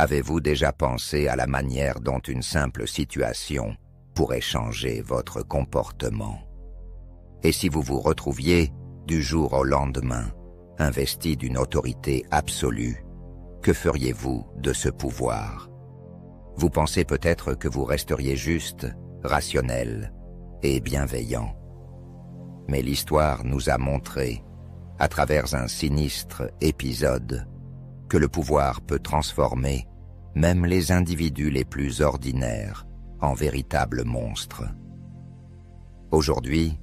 Avez-vous déjà pensé à la manière dont une simple situation pourrait changer votre comportement? Et si vous vous retrouviez, du jour au lendemain, investi d'une autorité absolue, que feriez-vous de ce pouvoir? Vous pensez peut-être que vous resteriez juste, rationnel et bienveillant. Mais l'histoire nous a montré, à travers un sinistre épisode, que le pouvoir peut transformer même les individus les plus ordinaires en véritables monstres. Aujourd'hui,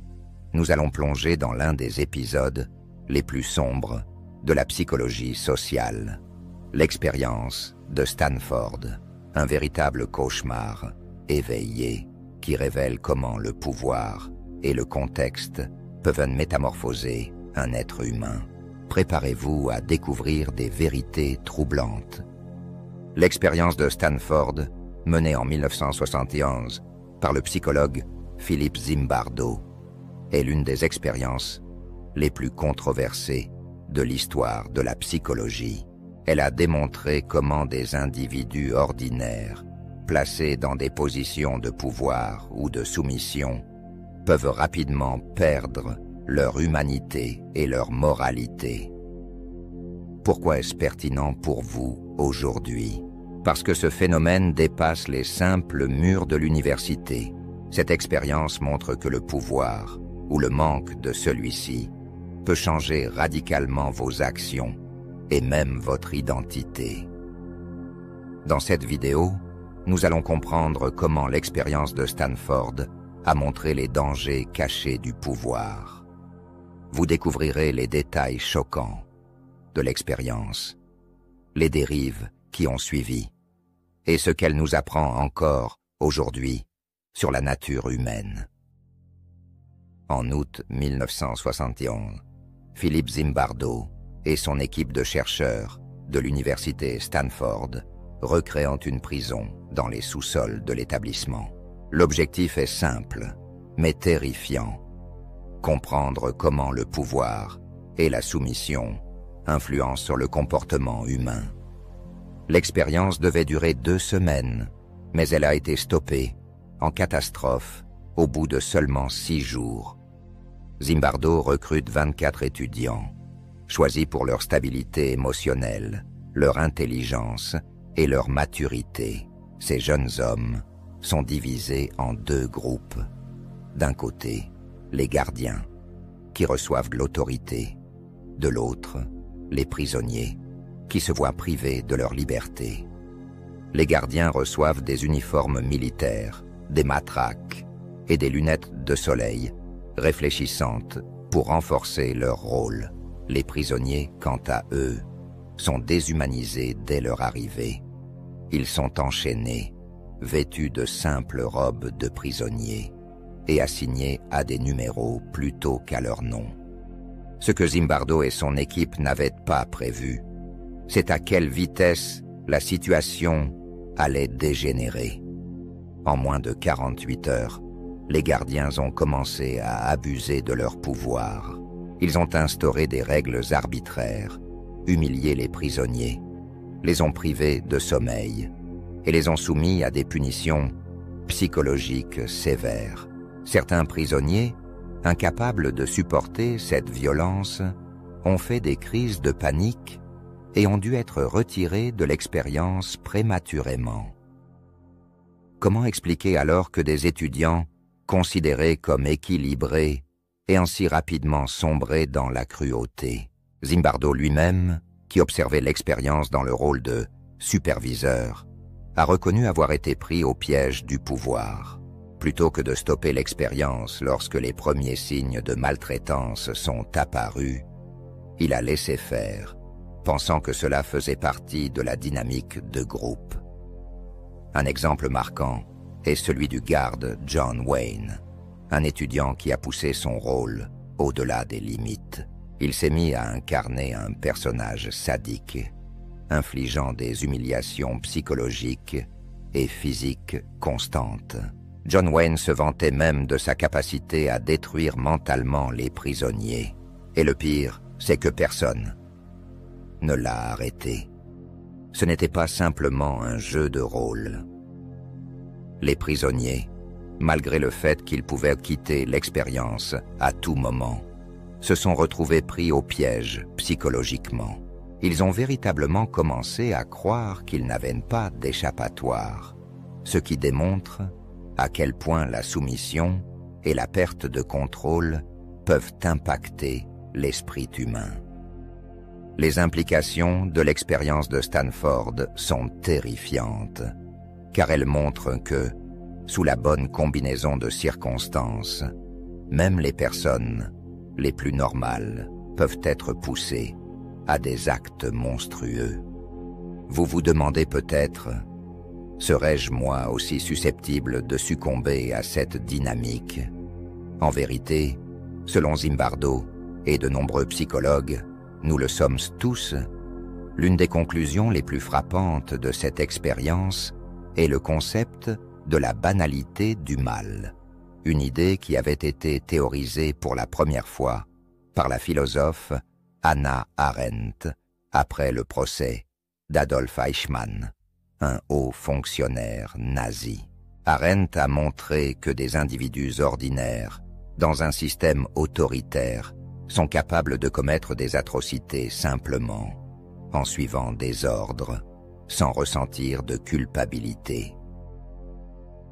nous allons plonger dans l'un des épisodes les plus sombres de la psychologie sociale, l'expérience de Stanford, un véritable cauchemar éveillé qui révèle comment le pouvoir et le contexte peuvent métamorphoser un être humain. Préparez-vous à découvrir des vérités troublantes. L'expérience de Stanford, menée en 1971 par le psychologue Philip Zimbardo, est l'une des expériences les plus controversées de l'histoire de la psychologie. Elle a démontré comment des individus ordinaires, placés dans des positions de pouvoir ou de soumission, peuvent rapidement perdre leur humanité et leur moralité. Pourquoi est-ce pertinent pour vous aujourd'hui? Parce que ce phénomène dépasse les simples murs de l'université. Cette expérience montre que le pouvoir, ou le manque de celui-ci, peut changer radicalement vos actions et même votre identité. Dans cette vidéo, nous allons comprendre comment l'expérience de Stanford a montré les dangers cachés du pouvoir. Vous découvrirez les détails choquants de l'expérience, les dérives qui ont suivi, et ce qu'elle nous apprend encore aujourd'hui sur la nature humaine. En août 1971, Philip Zimbardo et son équipe de chercheurs de l'université Stanford recréant une prison dans les sous-sols de l'établissement. L'objectif est simple, mais terrifiant: comprendre comment le pouvoir et la soumission influencent sur le comportement humain. L'expérience devait durer 2 semaines, mais elle a été stoppée en catastrophe au bout de seulement 6 jours. Zimbardo recrute 24 étudiants, choisis pour leur stabilité émotionnelle, leur intelligence et leur maturité. Ces jeunes hommes sont divisés en 2 groupes. D'un côté, les gardiens, qui reçoivent de l'autorité. De l'autre, les prisonniers, qui se voient privés de leur liberté. Les gardiens reçoivent des uniformes militaires, des matraques et des lunettes de soleil réfléchissantes pour renforcer leur rôle. Les prisonniers, quant à eux, sont déshumanisés dès leur arrivée. Ils sont enchaînés, vêtus de simples robes de prisonniers et assignés à des numéros plutôt qu'à leur nom. Ce que Zimbardo et son équipe n'avaient pas prévu, c'est à quelle vitesse la situation allait dégénérer. En moins de 48 heures, les gardiens ont commencé à abuser de leur pouvoir. Ils ont instauré des règles arbitraires, humilié les prisonniers, les ont privés de sommeil et les ont soumis à des punitions psychologiques sévères. Certains prisonniers, incapables de supporter cette violence, ont fait des crises de panique et ont dû être retirés de l'expérience prématurément. Comment expliquer alors que des étudiants, considérés comme équilibrés, aient ainsi rapidement sombré dans la cruauté? Zimbardo lui-même, qui observait l'expérience dans le rôle de superviseur, a reconnu avoir été pris au piège du pouvoir. Plutôt que de stopper l'expérience lorsque les premiers signes de maltraitance sont apparus, il a laissé faire, pensant que cela faisait partie de la dynamique de groupe. Un exemple marquant est celui du garde John Wayne, un étudiant qui a poussé son rôle au-delà des limites. Il s'est mis à incarner un personnage sadique, infligeant des humiliations psychologiques et physiques constantes. John Wayne se vantait même de sa capacité à détruire mentalement les prisonniers. Et le pire, c'est que personne ne l'a arrêté. Ce n'était pas simplement un jeu de rôle. Les prisonniers, malgré le fait qu'ils pouvaient quitter l'expérience à tout moment, se sont retrouvés pris au piège psychologiquement. Ils ont véritablement commencé à croire qu'ils n'avaient pas d'échappatoire, ce qui démontre à quel point la soumission et la perte de contrôle peuvent impacter l'esprit humain. Les implications de l'expérience de Stanford sont terrifiantes, car elles montrent que, sous la bonne combinaison de circonstances, même les personnes les plus normales peuvent être poussées à des actes monstrueux. Vous vous demandez peut-être, serais-je moi aussi susceptible de succomber à cette dynamique? En vérité, selon Zimbardo et de nombreux psychologues, nous le sommes tous. L'une des conclusions les plus frappantes de cette expérience est le concept de la banalité du mal, une idée qui avait été théorisée pour la première fois par la philosophe Hannah Arendt après le procès d'Adolf Eichmann, un haut fonctionnaire nazi. Arendt a montré que des individus ordinaires, dans un système autoritaire, sont capables de commettre des atrocités simplement, en suivant des ordres, sans ressentir de culpabilité.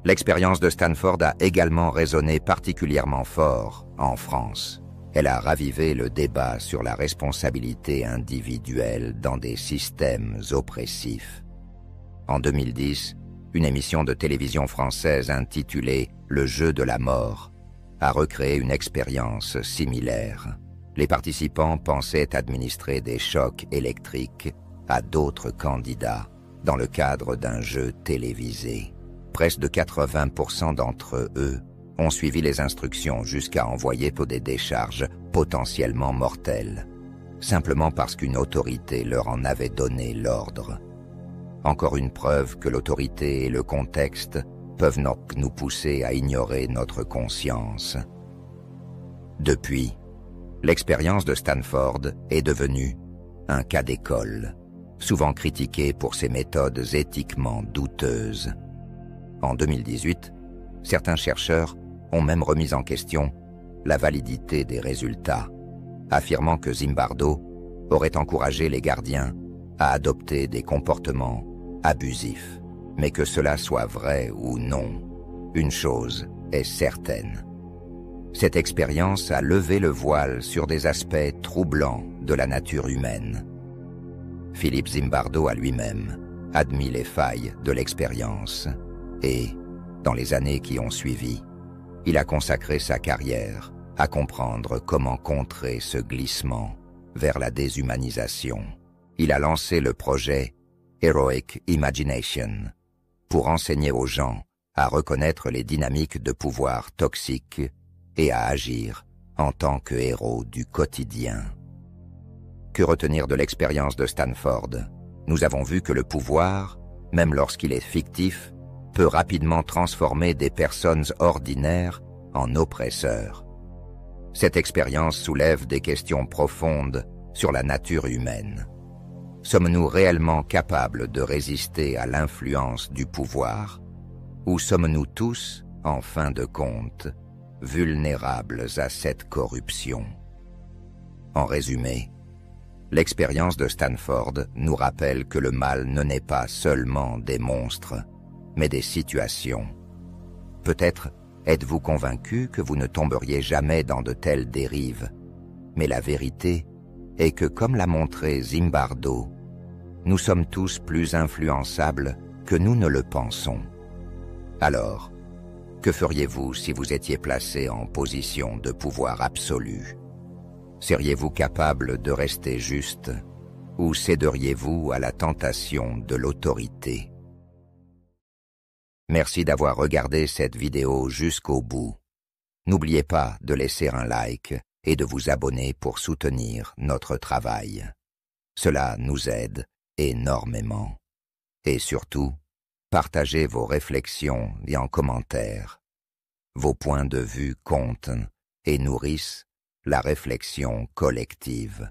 L'expérience de Stanford a également résonné particulièrement fort en France. Elle a ravivé le débat sur la responsabilité individuelle dans des systèmes oppressifs. En 2010, une émission de télévision française intitulée « Le jeu de la mort » a recréé une expérience similaire. Les participants pensaient administrer des chocs électriques à d'autres candidats dans le cadre d'un jeu télévisé. Près de 80% d'entre eux ont suivi les instructions jusqu'à envoyer pour des décharges potentiellement mortelles, simplement parce qu'une autorité leur en avait donné l'ordre. Encore une preuve que l'autorité et le contexte peuvent donc nous pousser à ignorer notre conscience. Depuis, l'expérience de Stanford est devenue un cas d'école, souvent critiqué pour ses méthodes éthiquement douteuses. En 2018, certains chercheurs ont même remis en question la validité des résultats, affirmant que Zimbardo aurait encouragé les gardiens à adopter des comportements abusifs. Mais que cela soit vrai ou non, une chose est certaine. Cette expérience a levé le voile sur des aspects troublants de la nature humaine. Philippe Zimbardo a lui-même admis les failles de l'expérience et, dans les années qui ont suivi, il a consacré sa carrière à comprendre comment contrer ce glissement vers la déshumanisation. Il a lancé le projet Heroic Imagination pour enseigner aux gens à reconnaître les dynamiques de pouvoir toxiques et à agir en tant que héros du quotidien. Que retenir de l'expérience de Stanford? Nous avons vu que le pouvoir, même lorsqu'il est fictif, peut rapidement transformer des personnes ordinaires en oppresseurs. Cette expérience soulève des questions profondes sur la nature humaine. Sommes-nous réellement capables de résister à l'influence du pouvoir, ou sommes-nous tous, en fin de compte, vulnérables à cette corruption? En résumé, l'expérience de Stanford nous rappelle que le mal ne naît pas seulement des monstres, mais des situations. Peut-être êtes-vous convaincu que vous ne tomberiez jamais dans de telles dérives, mais la vérité est que, comme l'a montré Zimbardo, nous sommes tous plus influençables que nous ne le pensons. Alors, que feriez-vous si vous étiez placé en position de pouvoir absolu? Seriez-vous capable de rester juste, ou céderiez-vous à la tentation de l'autorité? Merci d'avoir regardé cette vidéo jusqu'au bout. N'oubliez pas de laisser un like et de vous abonner pour soutenir notre travail. Cela nous aide énormément. Et surtout, partagez vos réflexions et en commentaire. Vos points de vue comptent et nourrissent la réflexion collective.